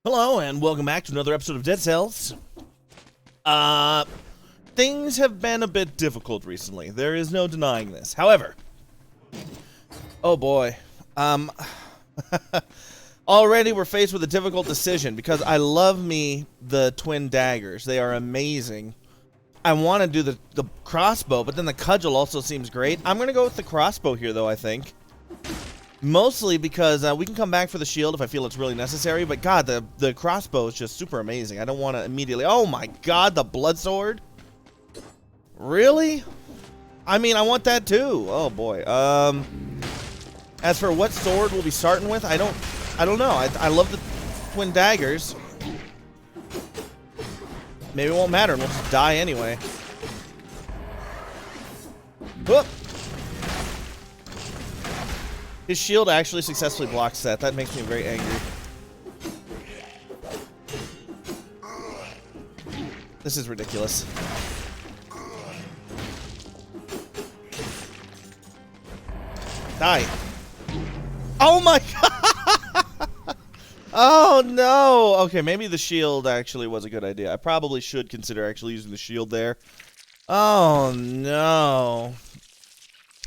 Hello, and welcome back to another episode of Dead Cells. Things have been a bit difficult recently. There is no denying this. However, oh boy, already we're faced with a difficult decision because I love me the twin daggers. They are amazing. I want to do the crossbow, but then the cudgel also seems great. I'm going to go with the crossbow here, though, I think. Mostly because we can come back for the shield if I feel it's really necessary, but God, the crossbow is just super amazing. I don't want to immediately... Oh my God, the blood sword? Really? I mean, I want that too. Oh boy. As for what sword we'll be starting with, I don't know. I love the twin daggers. Maybe it won't matter and we'll just die anyway. Whoop! His shield actually successfully blocks that. That makes me very angry. This is ridiculous. Die. Oh my God! Oh no! Okay, maybe the shield actually was a good idea. I probably should consider actually using the shield there. Oh no.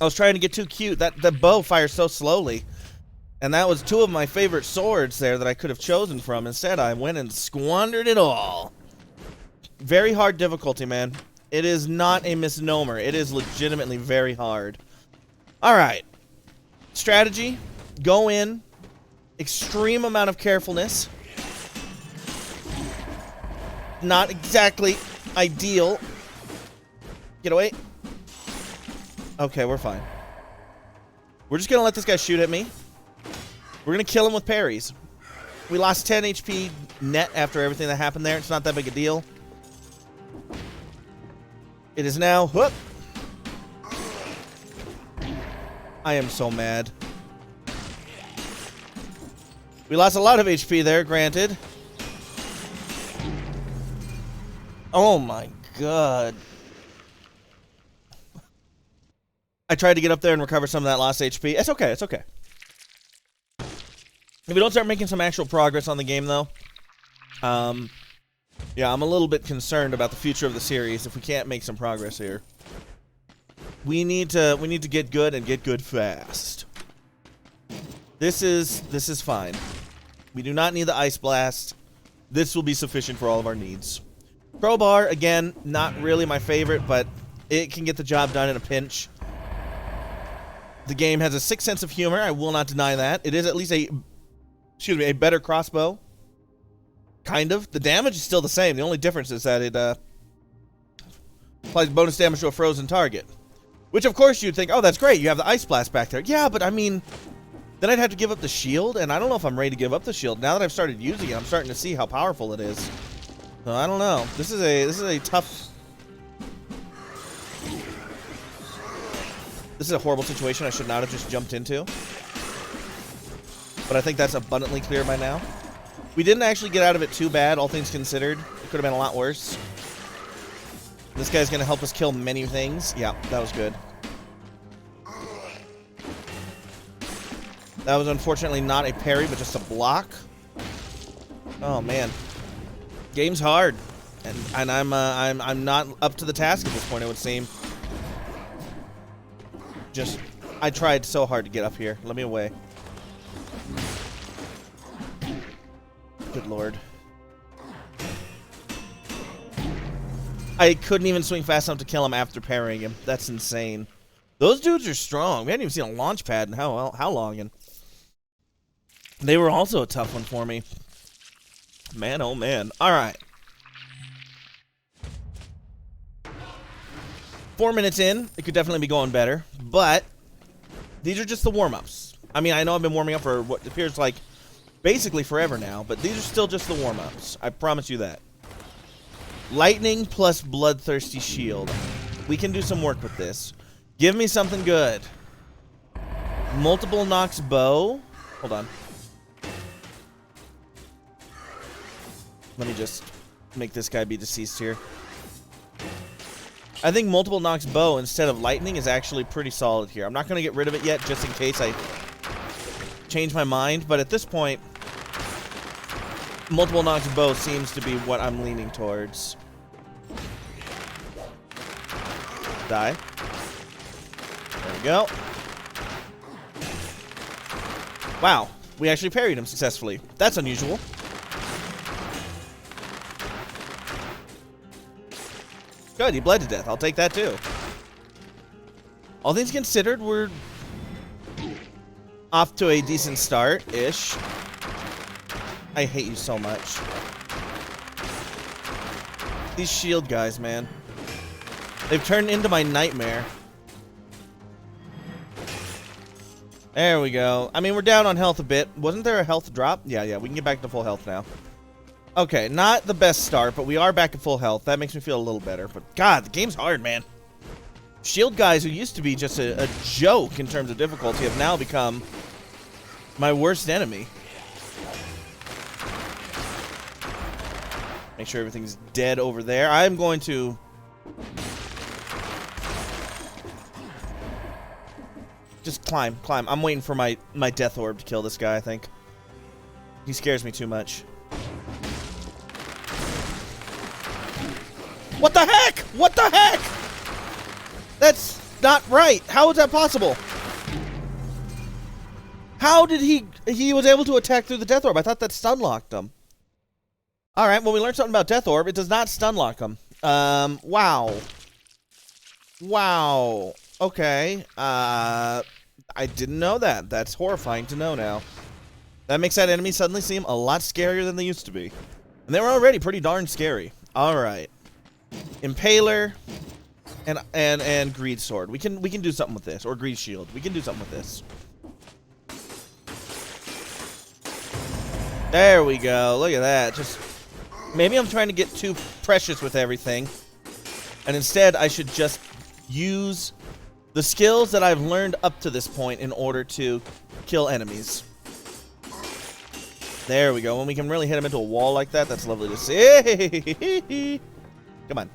I was trying to get too cute. The bow fires so slowly. And that was two of my favorite swords there that I could have chosen from. Instead, I went and squandered it all. Very hard difficulty, man. It is not a misnomer. It is legitimately very hard. Alright. Strategy. Go in. Extreme amount of carefulness. Not exactly ideal. Get away. Okay, we're fine. We're just gonna let this guy shoot at me. We're gonna kill him with parries. We lost 10 HP net after everything that happened there. It's not that big a deal. It is now... Whoop! I am so mad. We lost a lot of HP there, granted. Oh my God. I tried to get up there and recover some of that lost HP. It's okay, it's okay. If we don't start making some actual progress on the game, though, yeah, I'm a little bit concerned about the future of the series if we can't make some progress here. We need to get good and get good fast. This is fine. We do not need the ice blast. This will be sufficient for all of our needs. Crowbar, again, not really my favorite, but it can get the job done in a pinch. The game has a sick sense of humor. I will not deny that. It is at least a better crossbow. Kind of. The damage is still the same. The only difference is that it applies bonus damage to a frozen target. Which, of course, you'd think, oh, that's great. You have the ice blast back there. Yeah, but I mean, then I'd have to give up the shield, and I don't know if I'm ready to give up the shield. Now that I've started using it, I'm starting to see how powerful it is. So I don't know. This is a tough... This is a horrible situation I should not have just jumped into. But I think that's abundantly clear by now. We didn't actually get out of it too bad, all things considered. It could have been a lot worse. This guy's going to help us kill many things. Yeah, that was good. That was unfortunately not a parry, but just a block. Oh, man. Game's hard. And I'm not up to the task at this point, it would seem. I tried so hard to get up here. Let me away. Good Lord. I couldn't even swing fast enough to kill him after parrying him. That's insane. Those dudes are strong. We hadn't even seen a launch pad in how long? And they were also a tough one for me. Man, oh man. All right. 4 minutes in, it could definitely be going better, but these are just the warm-ups. I mean, I know I've been warming up for what appears like basically forever now, but these are still just the warm-ups. I promise you that. Lightning plus bloodthirsty shield. We can do some work with this. Give me something good. Multiple knocks bow. Hold on. Let me just make this guy be deceased here. I think multiple knocks bow instead of lightning is actually pretty solid here. I'm not going to get rid of it yet just in case I change my mind, but at this point, multiple knocks bow seems to be what I'm leaning towards. Die. There we go. Wow, we actually parried him successfully. That's unusual. Good, he bled to death. I'll take that too. All things considered, we're off to a decent start-ish. I hate you so much. These shield guys, man. They've turned into my nightmare. There we go. I mean, we're down on health a bit. Wasn't there a health drop? Yeah, we can get back to full health now. Okay, not the best start, but we are back at full health. That makes me feel a little better. But God, the game's hard, man. Shield guys who used to be just a joke in terms of difficulty have now become my worst enemy. Make sure everything's dead over there. I'm going to... just climb. I'm waiting for my death orb to kill this guy, I think. He scares me too much. What the heck? What the heck? That's not right. How is that possible? How did he was able to attack through the death orb? I thought that stun locked him. All right, well, we learned something about death orb. It does not stun lock him. Wow. Okay. I didn't know that. That's horrifying to know now. That makes that enemy suddenly seem a lot scarier than they used to be. And they were already pretty darn scary. All right. Impaler and greed sword. We can do something with this, or greed shield. We can do something with this. There we go. Look at that. Just maybe I'm trying to get too precious with everything, and instead I should just use the skills that I've learned up to this point in order to kill enemies. There we go. When we can really hit them into a wall like that, that's lovely to see. Come on.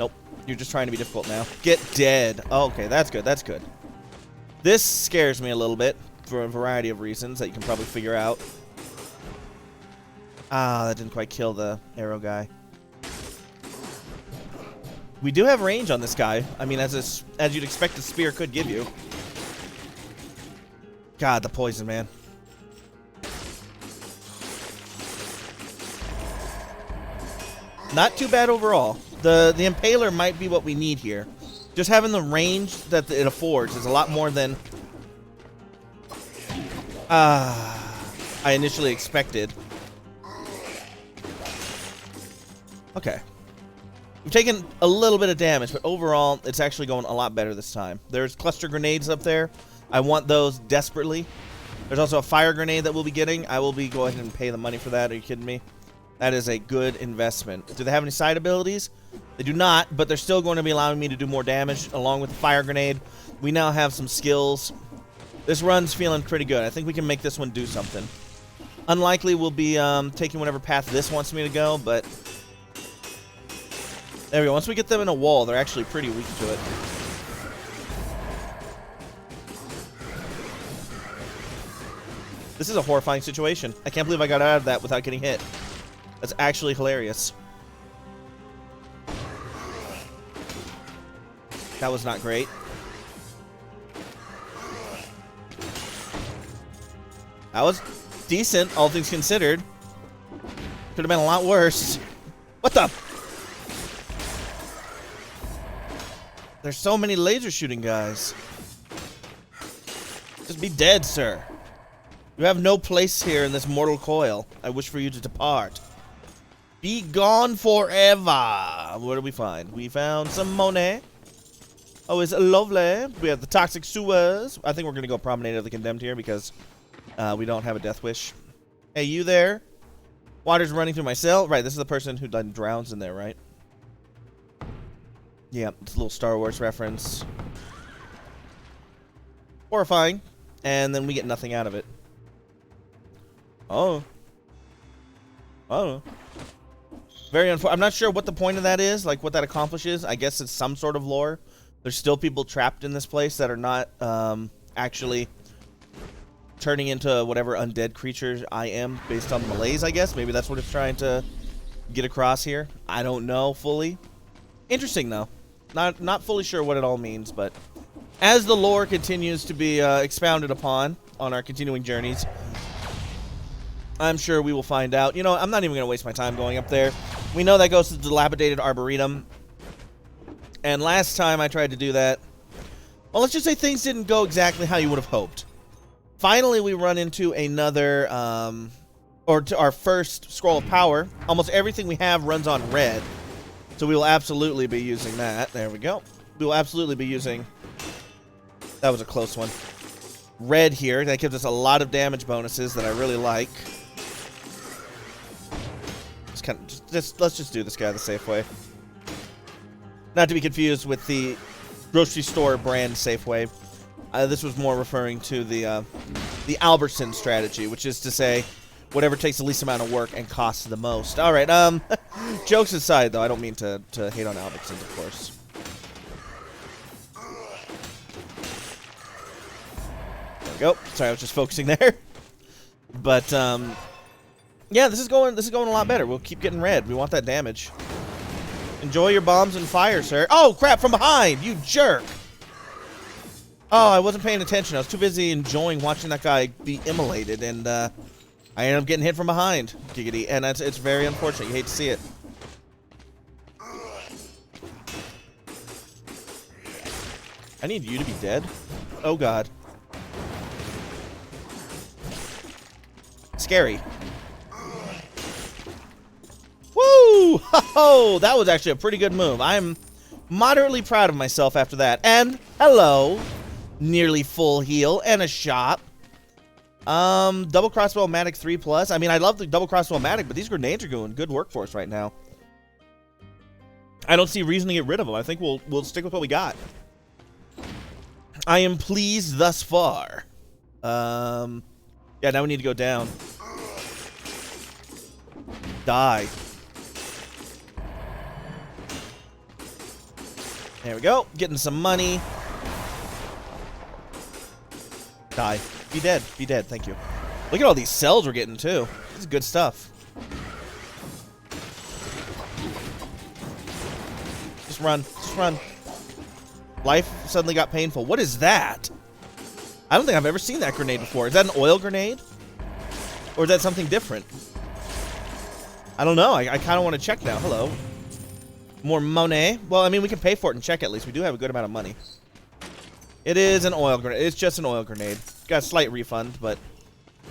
Nope. You're just trying to be difficult now. Get dead. Oh, okay, that's good. That's good. This scares me a little bit for a variety of reasons that you can probably figure out. Ah, that didn't quite kill the arrow guy. We do have range on this guy. I mean, as you'd expect a spear could give you. God, the poison, man. Not too bad overall. The Impaler might be what we need here. Just having the range that it affords is a lot more than I initially expected. Okay. We've taken a little bit of damage, but overall, it's actually going a lot better this time. There's cluster grenades up there. I want those desperately. There's also a fire grenade that we'll be getting. I will be going ahead and pay the money for that. Are you kidding me? That is a good investment. Do they have any side abilities? They do not, but they're still going to be allowing me to do more damage along with the fire grenade. We now have some skills. This run's feeling pretty good. I think we can make this one do something. Unlikely we'll be taking whatever path this wants me to go, but there we go. Once we get them in a wall, they're actually pretty weak to it. This is a horrifying situation. I can't believe I got out of that without getting hit. That's actually hilarious. That was not great. That was decent, all things considered. Could have been a lot worse. What the? There's so many laser shooting guys. Just be dead, sir. You have no place here in this mortal coil. I wish for you to depart. Be gone forever. What did we find? We found some money. Oh, it's lovely. We have the toxic sewers. I think we're going to go Promenade of the Condemned here because we don't have a death wish. Hey, you there? Water's running through my cell. Right, this is the person who drowns in there, right? Yeah, it's a little Star Wars reference. Horrifying. And then we get nothing out of it. Oh. Oh. Very unfortunate. I'm not sure what the point of that is, like what that accomplishes. I guess it's some sort of lore. There's still people trapped in this place that are not actually turning into whatever undead creature I am based on the malaise, I guess. Maybe that's what it's trying to get across here. I don't know fully. Interesting, though. Not fully sure what it all means, but as the lore continues to be expounded upon on our continuing journeys, I'm sure we will find out. You know, I'm not even going to waste my time going up there. We know that goes to the dilapidated Arboretum. And last time I tried to do that, well, let's just say things didn't go exactly how you would have hoped. Finally, we run into another, or to our first scroll of power. Almost everything we have runs on red. So we will absolutely be using that. There we go. We will absolutely be using... That was a close one. Red here. That gives us a lot of damage bonuses that I really like. Let's just do this guy the safe way. Not to be confused with the grocery store brand Safeway. This was more referring to the Albertson strategy, which is to say, whatever takes the least amount of work and costs the most. All right. Jokes aside, though, I don't mean to hate on Albertsons, of course. There we go. Sorry, I was just focusing there. But yeah, this is going a lot better. We'll keep getting red. We want that damage. Enjoy your bombs and fire, sir. Oh, crap, from behind, you jerk. Oh, I wasn't paying attention. I was too busy enjoying watching that guy be immolated, and I ended up getting hit from behind, giggity, and it's very unfortunate. You hate to see it. I need you to be dead. Oh, God. Scary. Woo! Ho-ho! That was actually a pretty good move. I'm moderately proud of myself after that. And, hello. Nearly full heal and a shot. Double crossbow-matic 3+. I mean, I love the double crossbow-matic, but these grenades are doing good work for us right now. I don't see a reason to get rid of them. I think we'll stick with what we got. I am pleased thus far. Yeah, now we need to go down. Die. There we go. Getting some money. Die. Be dead. Be dead. Thank you. Look at all these cells we're getting, too. This is good stuff. Just run. Just run. Life suddenly got painful. What is that? I don't think I've ever seen that grenade before. Is that an oil grenade? Or is that something different? I don't know. I kind of want to check now. Hello. More money. Well, I mean, we can pay for it and check at least. We do have a good amount of money. It is an oil grenade. It's just an oil grenade. Got a slight refund, but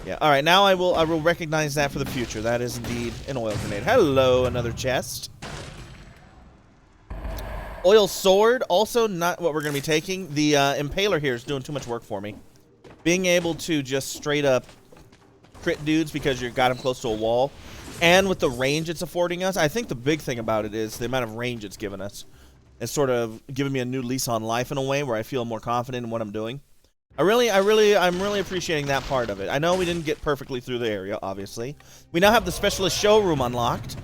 yeah. All right, now I will recognize that for the future. That is indeed an oil grenade. Hello, another chest. Oil sword, also not what we're going to be taking. The impaler here is doing too much work for me. Being able to just straight up crit dudes because you got them close to a wall, and with the range it's affording us, I think the big thing about it is the amount of range it's given us. It's sort of giving me a new lease on life in a way where I feel more confident in what I'm doing. I'm really appreciating that part of it. I know we didn't get perfectly through the area, obviously. We now have the specialist showroom unlocked.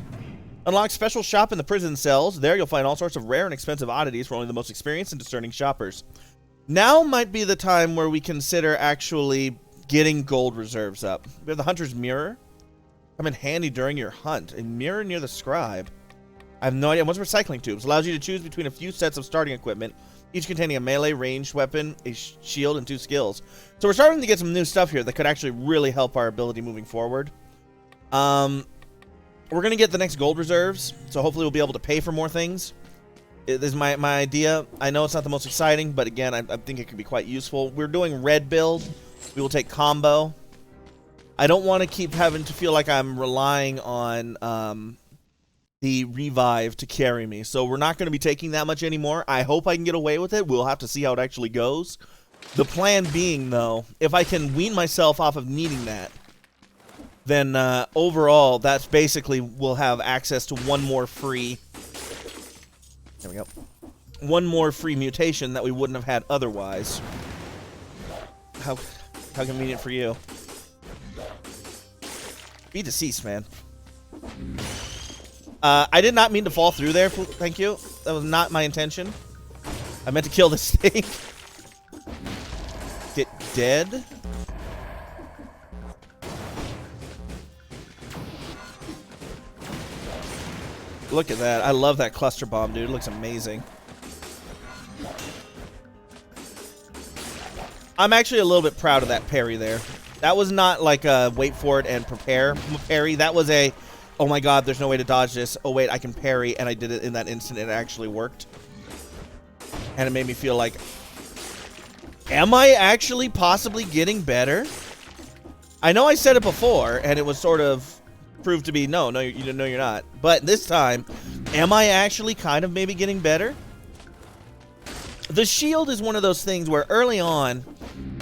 Unlock special shop in the prison cells. There you'll find all sorts of rare and expensive oddities for only the most experienced and discerning shoppers. Now might be the time where we consider actually getting gold reserves up. We have the Hunter's Mirror. Come in handy during your hunt. A mirror near the scribe. I have no idea. What's recycling tubes? Allows you to choose between a few sets of starting equipment, each containing a melee ranged weapon, a shield, and 2 skills. So we're starting to get some new stuff here that could actually really help our ability moving forward. We're going to get the next gold reserves, so hopefully we'll be able to pay for more things. This is my idea. I know it's not the most exciting, but again, I think it could be quite useful. We're doing red build. We will take combo. I don't want to keep having to feel like I'm relying on the revive to carry me. So we're not going to be taking that much anymore. I hope I can get away with it. We'll have to see how it actually goes. The plan being, though, if I can wean myself off of needing that, then overall, that's basically we'll have access to one more free... There we go. One more free mutation that we wouldn't have had otherwise. How convenient for you. Be deceased, man. I did not mean to fall through there. Thank you. That was not my intention. I meant to kill this thing. Get dead. Look at that. I love that cluster bomb, dude. It looks amazing. I'm actually a little bit proud of that parry there. That was not like a wait for it and prepare parry. That was a, oh my god, there's no way to dodge this. Oh wait, I can parry, and I did it in that instant, and it actually worked. And it made me feel like, am I actually possibly getting better? I know I said it before, and it was sort of proved to be, no, you're not. But this time, am I actually kind of maybe getting better? The shield is one of those things where early on,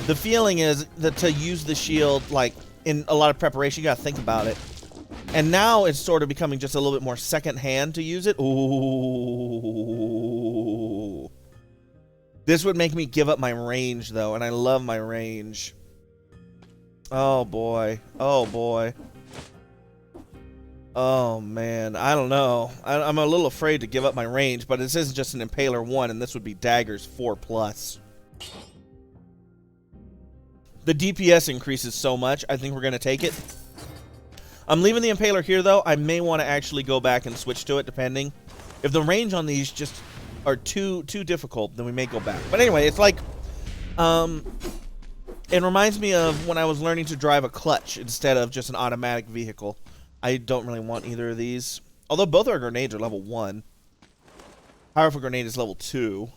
the feeling is that to use the shield, like, in a lot of preparation, you gotta think about it. And now it's sort of becoming just a little bit more second-hand to use it. Ooh. This would make me give up my range, though, and I love my range. Oh, boy. Oh, boy. Oh, man. I don't know. I'm a little afraid to give up my range, but this isn't just an Impaler 1, and this would be Daggers 4+. The DPS increases so much, I think we're going to take it. I'm leaving the Impaler here, though. I may want to actually go back and switch to it, depending. If the range on these just are too difficult, then we may go back. But anyway, it's like, it reminds me of when I was learning to drive a clutch instead of just an automatic vehicle. I don't really want either of these. Although both our grenades are level 1. Powerful grenade is level 2.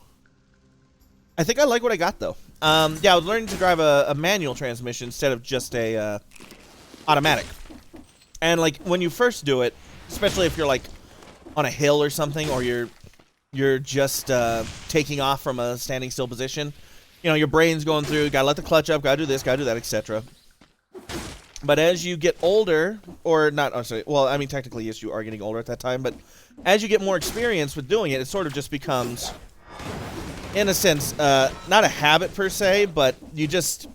I think I like what I got, though. Yeah, I was learning to drive a manual transmission instead of just a automatic. And, like, when you first do it, especially if you're, like, on a hill or something, or you're just taking off from a standing still position, you know, your brain's going through, gotta let the clutch up, gotta do this, gotta do that, etc. But as you get older, or not, oh, sorry, well, I mean, technically, yes, you are getting older at that time, but as you get more experience with doing it, it sort of just becomes, in a sense, not a habit per se, but you just,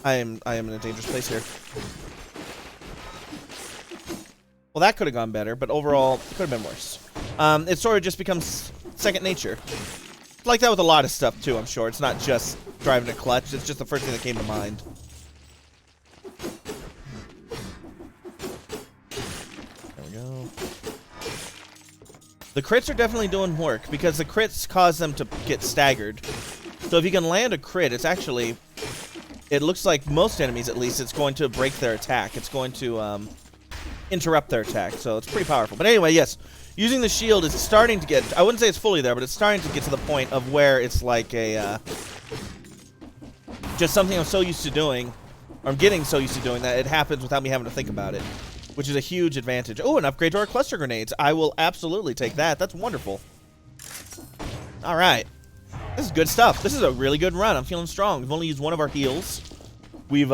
I am in a dangerous place here. Well, that could have gone better, but overall, it could have been worse. It sort of just becomes second nature. It's like that with a lot of stuff, too, I'm sure. It's not just driving a clutch. It's just the first thing that came to mind. There we go. The crits are definitely doing work, because the crits cause them to get staggered. So if you can land a crit, it's actually, it looks like most enemies, at least, it's going to break their attack. It's going to, interrupt their attack, so it's pretty powerful. But anyway, yes, using the shield is starting to get, I wouldn't say it's fully there, but it's starting to get to the point of where it's like a, just something I'm so used to doing, or I'm getting so used to doing that it happens without me having to think about it, which is a huge advantage. Oh, an upgrade to our cluster grenades. I will absolutely take that. That's wonderful. All right. This is good stuff. This is a really good run. I'm feeling strong. We've only used one of our heals. We've,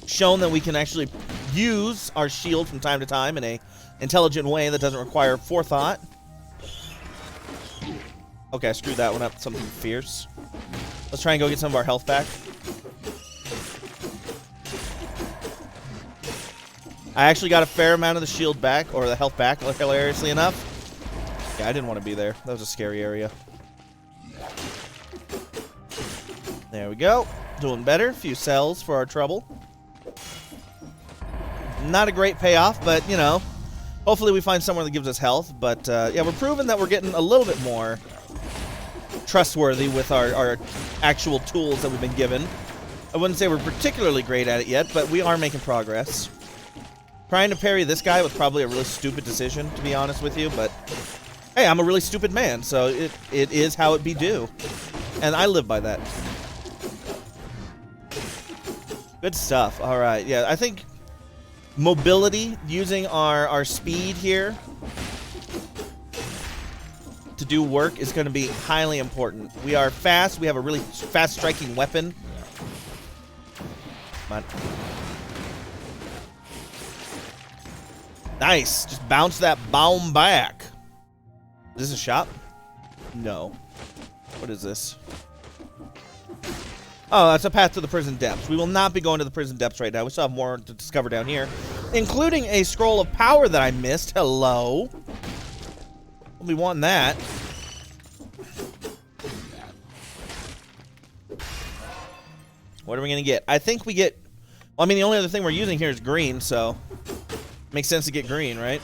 shown that we can actually use our shield from time to time in a intelligent way that doesn't require forethought. Okay, I screwed that one up. Something fierce. Let's try and go get some of our health back. I actually got a fair amount of the shield back, or the health back, hilariously enough. Yeah, I didn't want to be there. That was a scary area. There we go. Doing better. A few cells for our trouble. Not a great payoff, but, you know, hopefully we find somewhere that gives us health. But, yeah, we're proving that we're getting a little bit more trustworthy with our actual tools that we've been given. I wouldn't say we're particularly great at it yet, but we are making progress. Trying to parry this guy was probably a really stupid decision, to be honest with you, but, hey, I'm a really stupid man, so it is how it be due. And I live by that. Good stuff. All right, yeah, I think mobility, using our speed here to do work is going to be highly important. We are fast. We have a really fast striking weapon. Come on. Nice. Just bounce that bomb back. Is this a shop? No. What is this? Oh, that's a path to the prison depths. We will not be going to the prison depths right now. We still have more to discover down here, including a scroll of power that I missed. Hello. We'll be wanting that. What are we going to get? I think we get Well, I mean, the only other thing we're using here is green, so makes sense to get green, right?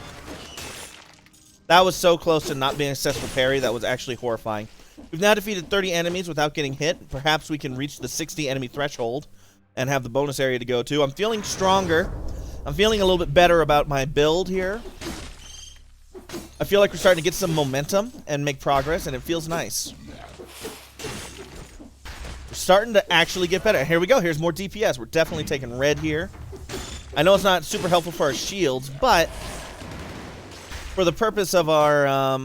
That was so close to not being a successful parry. That was actually horrifying. We've now defeated 30 enemies without getting hit. Perhaps we can reach the 60 enemy threshold and have the bonus area to go to. I'm feeling stronger. I'm feeling a little bit better about my build here. I feel like we're starting to get some momentum and make progress, and it feels nice. We're starting to actually get better. Here we go. Here's more DPS. We're definitely taking red here. I know it's not super helpful for our shields, but for the purpose of our...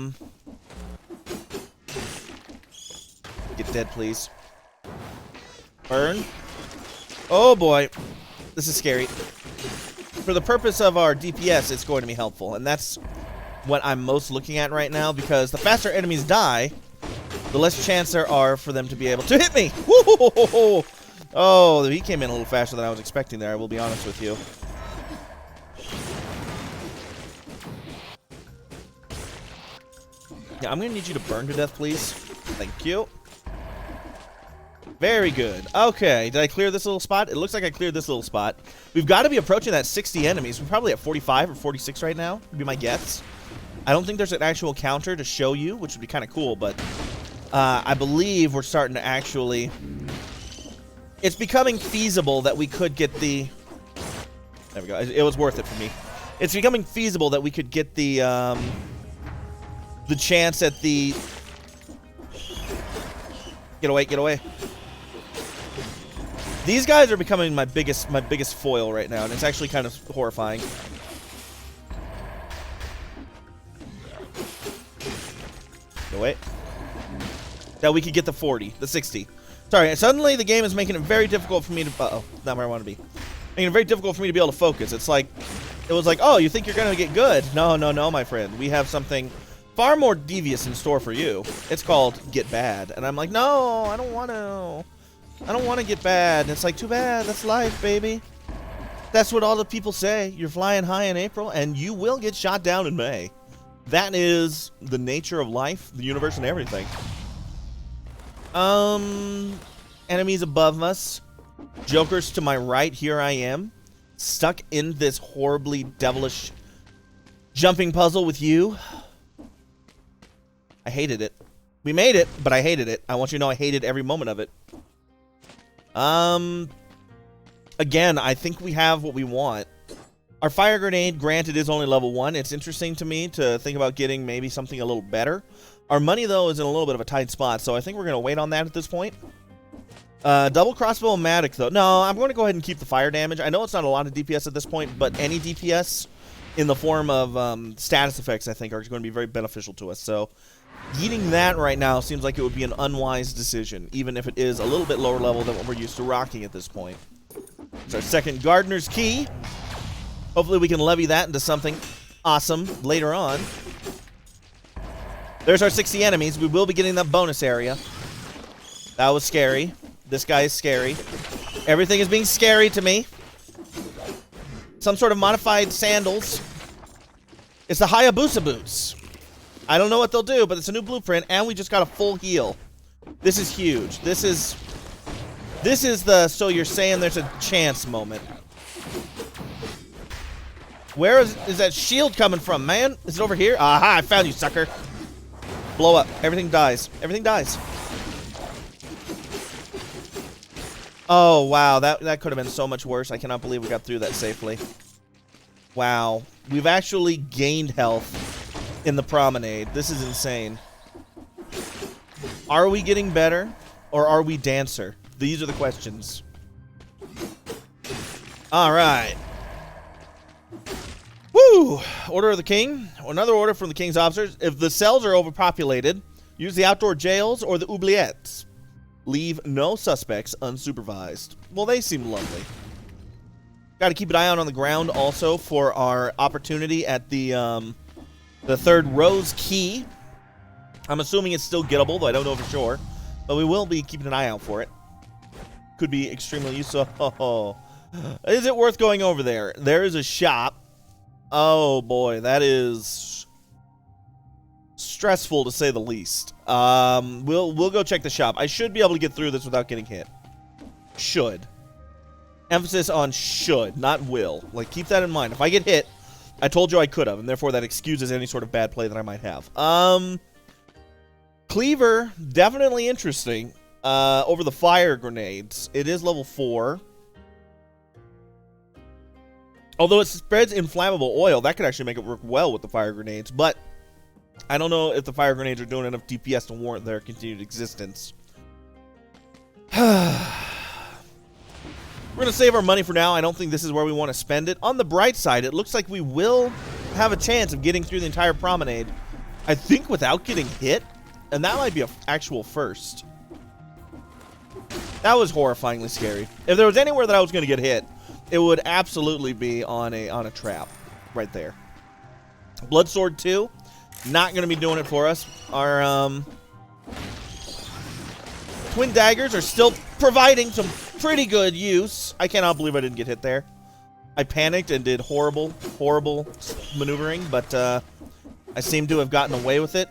Get dead, please. Burn. Oh, boy. This is scary. For the purpose of our DPS, it's going to be helpful, and that's what I'm most looking at right now, because the faster enemies die, the less chance there are for them to be able to hit me. Woo-hoo-hoo-hoo. Oh, he came in a little faster than I was expecting there, I will be honest with you. Yeah, I'm going to need you to burn to death, please. Thank you. Very good. Okay, did I clear this little spot? It looks like I cleared this little spot. We've got to be approaching that 60 enemies. We're probably at 45 or 46 right now, would be my guess. I don't think there's an actual counter to show you, which would be kind of cool, but I believe we're starting to actually... It's becoming feasible that we could get the... There we go. It was worth it for me. It's becoming feasible that we could get the chance at the... Get away, get away. These guys are becoming my biggest foil right now, and it's actually kind of horrifying. Get away. That we could get the 40, the 60. Sorry, suddenly the game is making it very difficult for me to... Uh-oh, not where I want to be. Making it very difficult for me to be able to focus. It's like... It was like, oh, you think you're going to get good? No, no, no, my friend. We have something far more devious in store for you. It's called Get Bad. And I'm like, no, I don't want to. I don't want to get bad. And it's like, too bad. That's life, baby. That's what all the people say. You're flying high in April, and you will get shot down in May. That is the nature of life, the universe, and everything. Enemies above us. Jokers to my right. Here I am. Stuck in this horribly devilish jumping puzzle with you. I hated it. We made it, but I hated it. I want you to know I hated every moment of it. Again, I think we have what we want. Our fire grenade, granted, is only level 1. It's interesting to me to think about getting maybe something a little better. Our money, though, is in a little bit of a tight spot, so I think we're going to wait on that at this point. Double crossbow-matic, though. No, I'm going to go ahead and keep the fire damage. I know it's not a lot of DPS at this point, but any DPS in the form of status effects, I think, are going to be very beneficial to us. So eating that right now seems like it would be an unwise decision, even if it is a little bit lower level than what we're used to rocking at this point. It's our second Gardener's Key. Hopefully we can levy that into something awesome later on. There's our 60 enemies. We will be getting that bonus area. That was scary. This guy is scary. Everything is being scary to me. Some sort of modified sandals. It's the Hayabusa boots. I don't know what they'll do, but it's a new blueprint, and we just got a full heal. This is huge. This is the so you're saying there's a chance moment. Where is that shield coming from, man? Is it over here? Aha, I found you, sucker. Blow up. Everything dies. Everything dies. Oh, wow. That could have been so much worse. I cannot believe we got through that safely. Wow. We've actually gained health in the promenade. This is insane. Are we getting better, or are we Dancer? These are the questions. All right. Woo! Order of the King. Another order from the King's officers. If the cells are overpopulated, use the outdoor jails or the oubliettes. Leave no suspects unsupervised. Well, they seem lovely. Got to keep an eye out on the ground also for our opportunity at the third Rose Key. I'm assuming it's still gettable, though I don't know for sure. But we will be keeping an eye out for it. Could be extremely useful. Oh. Is it worth going over there? There is a shop. Oh, boy. That is stressful, to say the least. We'll go check the shop. I should be able to get through this without getting hit. Should. Emphasis on should, not will. Like, keep that in mind. If I get hit, I told you I could have, and therefore that excuses any sort of bad play that I might have. Cleaver, definitely interesting. Over the fire grenades. It is level 4. Although it spreads inflammable oil, that could actually make it work well with the fire grenades. But I don't know if the fire grenades are doing enough DPS to warrant their continued existence. We're going to save our money for now. I don't think this is where we want to spend it. On the bright side, it looks like we will have a chance of getting through the entire promenade, I think, without getting hit. And that might be an actual first. That was horrifyingly scary. If there was anywhere that I was going to get hit, it would absolutely be on a trap right there. Bloodsword 2, not going to be doing it for us. Our twin daggers are still providing some pretty good use. I cannot believe I didn't get hit there. I panicked and did horrible maneuvering, but I seem to have gotten away with it.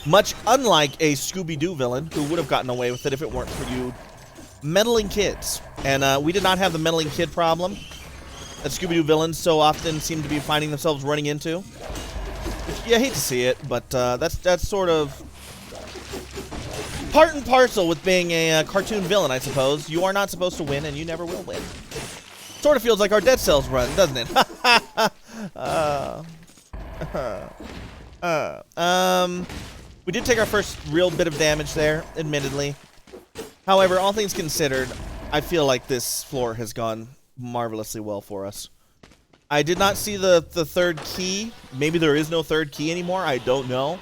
Much unlike a Scooby-Doo villain who would have gotten away with it if it weren't for you meddling kids. And we did not have the meddling kid problem that Scooby-Doo villains so often seem to be finding themselves running into. Yeah, I hate to see it, but that's sort of part and parcel with being a cartoon villain, I suppose. You are not supposed to win, and you never will win. Sort of feels like our Dead Cells run, doesn't it? We did take our first real bit of damage there, admittedly. However, all things considered, I feel like this floor has gone marvelously well for us. I did not see the third key. Maybe there is no third key anymore. I don't know.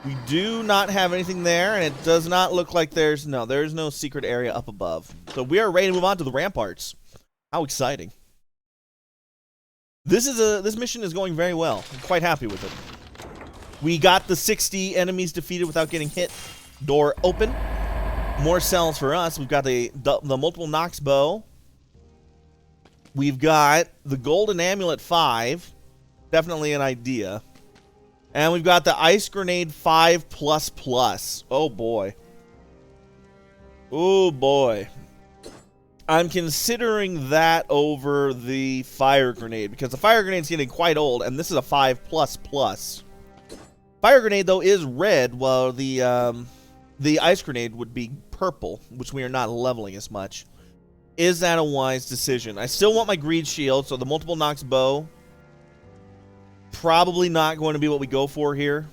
We do not have anything there, and it does not look like there's no secret area up above. So we are ready to move on to the ramparts. How exciting. This mission is going very well. I'm quite happy with it. We got the 60 enemies defeated without getting hit. Door open. More cells for us. We've got the multiple Nox bow. We've got the golden amulet 5. Definitely an idea. And we've got the ice grenade 5++. Oh boy. Oh boy. I'm considering that over the fire grenade because the fire grenade's getting quite old, and this is a 5++. Fire grenade though is red, while the ice grenade would be purple, which we are not leveling as much. Is that a wise decision? I still want my greed shield, so the multiple Nox bow probably not going to be what we go for here.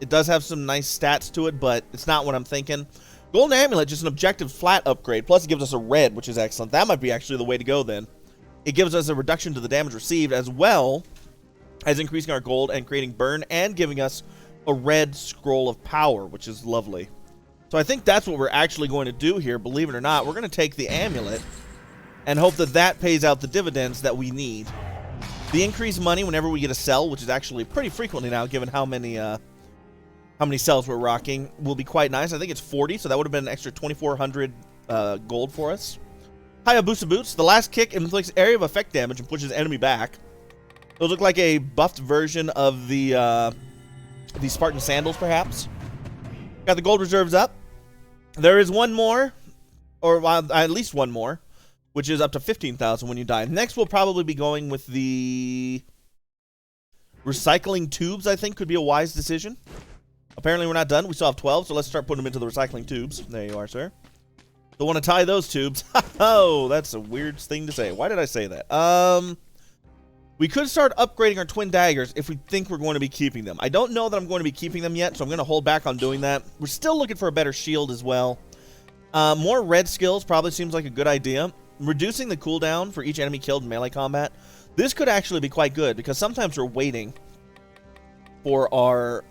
It does have some nice stats to it, but it's not what I'm thinking. Golden amulet, just an objective flat upgrade, plus it gives us a red, which is excellent. That might be actually the way to go then. It gives us a reduction to the damage received, as well as increasing our gold and creating burn, and giving us a red scroll of power, which is lovely. So I think that's what we're actually going to do here, believe it or not. We're going to take the amulet and hope that that pays out the dividends that we need. The increased money whenever we get a cell, which is actually pretty frequently now, given how many cells we're rocking, will be quite nice. I think it's 40, so that would have been an extra 2,400 gold for us. Hayabusa boots. The last kick inflicts area of effect damage and pushes enemy back. Those look like a buffed version of the Spartan sandals, perhaps. Got the gold reserves up. There is one more, or at least one more, which is up to 15,000 when you die. Next, we'll probably be going with the recycling tubes, I think, could be a wise decision. Apparently, we're not done. We still have 12, so let's start putting them into the recycling tubes. There you are, sir. Don't want to tie those tubes. Oh, that's a weird thing to say. Why did I say that? We could start upgrading our twin daggers if we think we're going to be keeping them. I don't know that I'm going to be keeping them yet, so I'm going to hold back on doing that. We're still looking for a better shield as well. More red skills probably seems like a good idea. Reducing the cooldown for each enemy killed in melee combat. This could actually be quite good, because sometimes we're waiting for our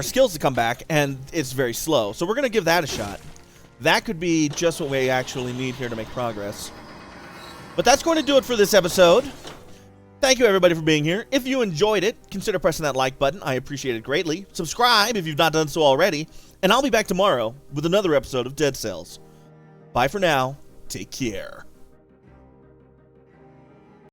skills to come back, and it's very slow. So we're going to give that a shot. That could be just what we actually need here to make progress. But that's going to do it for this episode. Thank you, everybody, for being here. If you enjoyed it, consider pressing that like button. I appreciate it greatly. Subscribe if you've not done so already. And I'll be back tomorrow with another episode of Dead Cells. Bye for now. Take care.